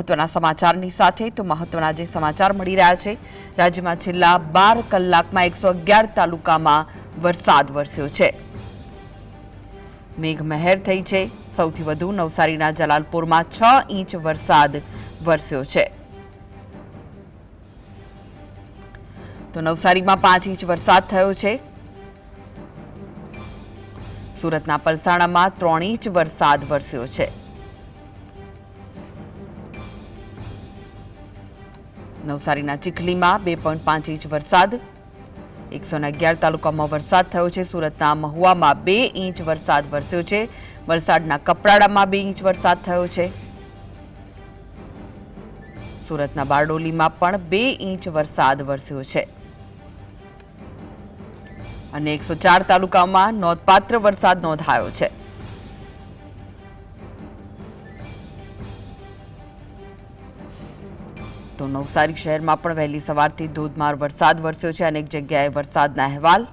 મહત્વના સમાચારની સાથે તો મહત્વના જે સમાચાર મળી રહ્યા છે, રાજ્યમાં છેલ્લા 12 કલાકમાં 111 તાલુકામાં વરસાદ વરસ્યો છે। મેઘમહેર થઈ છે। સૌથી વધુ નવસારીના જલાલપુરમાં 6 ઇંચ વરસાદ વરસ્યો છે। તો નવસારીમાં 5 ઇંચ વરસાદ થયો છે। સુરતના પલસાણામાં 3 ઇંચ વરસાદ વરસ્યો છે। નવસારીના ચીખલીમાં 2.5 ઇંચ વરસાદ, 111 તાલુકામાં વરસાદ થયો છે। સુરતના મહુવામાં 2 ઇંચ વરસાદ વરસ્યો છે। વલસાડના કપરાડામાં 2 ઇંચ વરસાદ થયો છે। સુરતના બારડોલીમાં પણ 2 ઇંચ વરસાદ વરસ્યો છે અને 104 તાલુકામાં નોંધપાત્ર વરસાદ નોંધાયો છે। તો નવસારી શહેરમાં પણ વહેલી સવારથી ધોધમાર વરસાદ વરસ્યો છે। અનેક જગ્યાએ વરસાદના અહેવાલ।